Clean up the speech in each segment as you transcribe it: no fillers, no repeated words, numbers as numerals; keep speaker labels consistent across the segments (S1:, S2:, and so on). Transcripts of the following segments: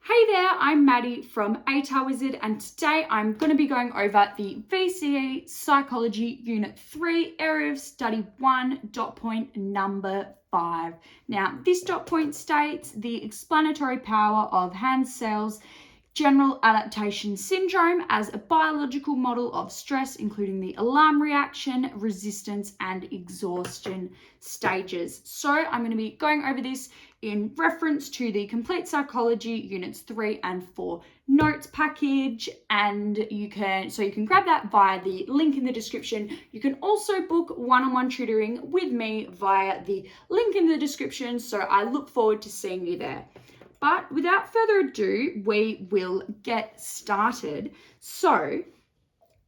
S1: Hey there, I'm Maddie from ATAR Wizard, and today I'm going to be going over the VCE Psychology Unit 3, Area of Study 1, dot point number 5. Now, this dot point states the explanatory power of Hans-Selye's general adaptation syndrome as a biological model of stress, including the alarm reaction, resistance, and exhaustion stages. So I'm going to be going over this in reference to the Complete Psychology Units 3 and 4 notes package, and you can grab that via the link in the description. You can also book one-on-one tutoring with me via the link in the description, so I look forward to seeing you there. But without further ado, we will get started. So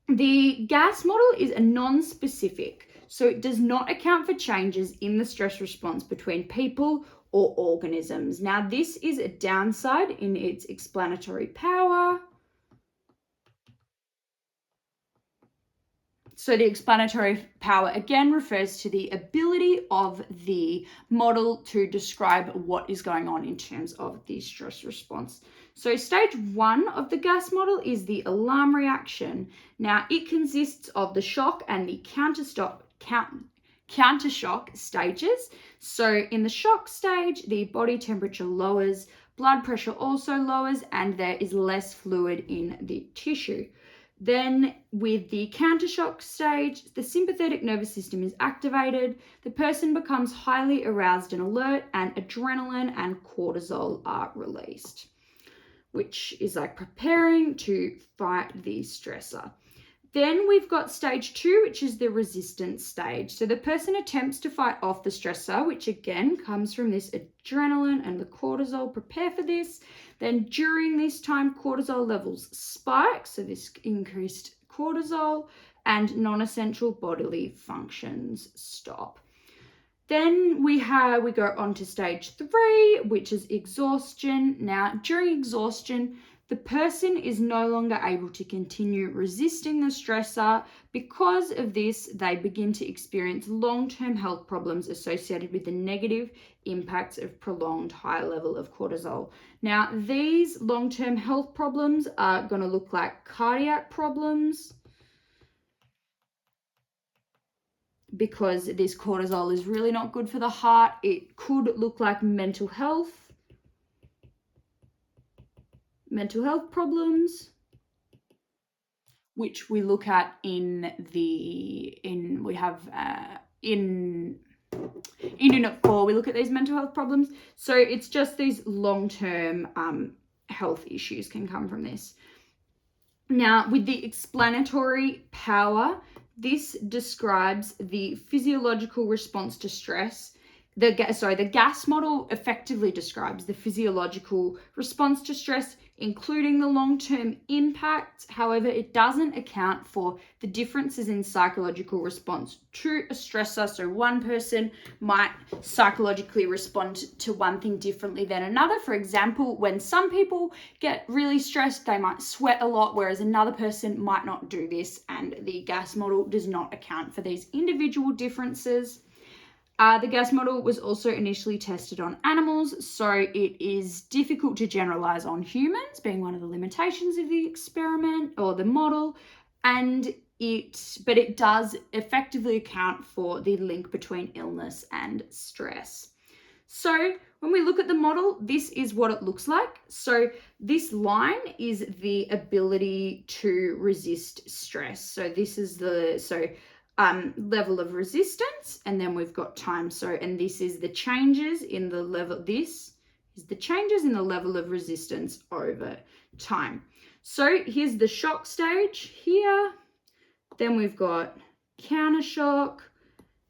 S1: the gas model is a non-specific, so it does not account for changes in the stress response between people or organisms. Now, this is a downside in its explanatory power. So the explanatory power again refers to the ability of the model to describe what is going on in terms of the stress response. So stage 1 of the gas model is the alarm reaction. Now, it consists of the shock and the countershock stages. So in the shock stage, the body temperature lowers, blood pressure also lowers, and there is less fluid in the tissue. Then with the countershock stage, the sympathetic nervous system is activated, the person becomes highly aroused and alert, and adrenaline and cortisol are released, which is like preparing to fight the stressor. Then we've got stage 2, which is the resistance stage. So the person attempts to fight off the stressor, which again comes from this adrenaline and the cortisol. Prepare for this. Then during this time, cortisol levels spike, so this increased cortisol, and non-essential bodily functions stop. Then we go on to stage 3, which is exhaustion. Now, during exhaustion, the person is no longer able to continue resisting the stressor. Because of this, they begin to experience long-term health problems associated with the negative impacts of prolonged high level of cortisol. Now, these long-term health problems are going to look like cardiac problems, because this cortisol is really not good for the heart. It could look like mental health problems, which we look at in Unit 4, we look at these mental health problems. So it's just these long-term health issues can come from this. Now, with the explanatory power, this describes the physiological response to stress. The gas model effectively describes the physiological response to stress, including the long-term impact. However, it doesn't account for the differences in psychological response to a stressor. So one person might psychologically respond to one thing differently than another. For example, when some people get really stressed, they might sweat a lot, whereas another person might not do this, and the gas model does not account for these individual differences. The gas model was also initially tested on animals, so it is difficult to generalize on humans, being one of the limitations of the experiment or the model, but it does effectively account for the link between illness and stress. So when we look at the model, this is what it looks like. So this line is the ability to resist stress. So this is level of resistance, and then we've got time. And this is the changes in the level. This is the changes in the level of resistance over time. So here's the shock stage here. Then we've got countershock.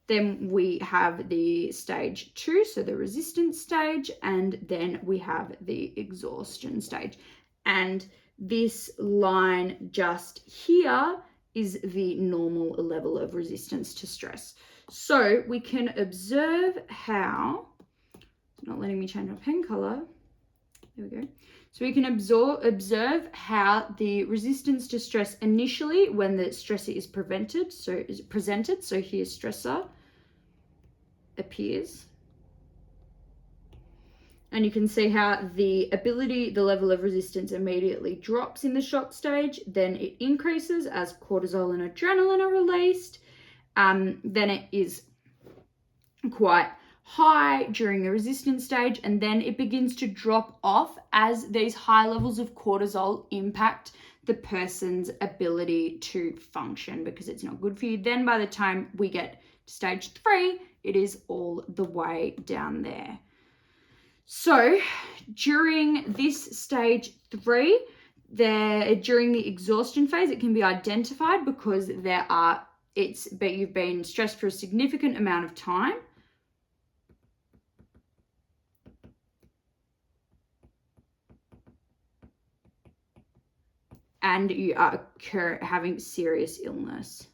S1: Then we have the stage 2, so the resistance stage, and then we have the exhaustion stage. And this line just here is the normal level of resistance to stress. So we can observe how, it's not letting me change my pen color. There we go. So we can observe how the resistance to stress initially, when the stressor is presented, so here stressor appears. And you can see how the level of resistance immediately drops in the shock stage. Then it increases as cortisol and adrenaline are released. Then it is quite high during the resistance stage, and then it begins to drop off as these high levels of cortisol impact the person's ability to function, because it's not good for you. Then by the time we get to stage 3, it is all the way down there. So during this stage 3, during the exhaustion phase, it can be identified because you've been stressed for a significant amount of time. And you are having serious illness.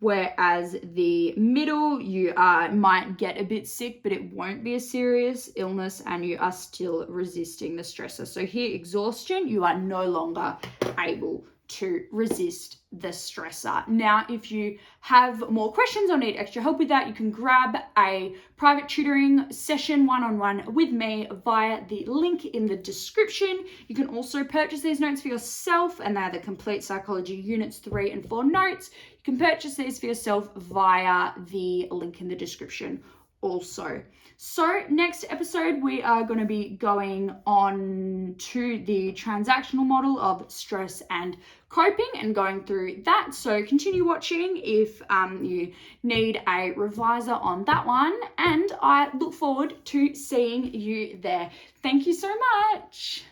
S1: Whereas the middle, you might get a bit sick, but it won't be a serious illness and you are still resisting the stressor. So here, exhaustion, you are no longer able to resist the stressor. Now, if you have more questions or need extra help with that, you can grab a private tutoring session one-on-one with me via the link in the description. You can also purchase these notes for yourself, and they're the Complete Psychology Units 3 and 4 notes. You can purchase these for yourself via the link in the description also. So next episode, we are going to be going on to the transactional model of stress and coping and going through that. So continue watching if you need a reviser on that one, and I look forward to seeing you there. Thank you so much.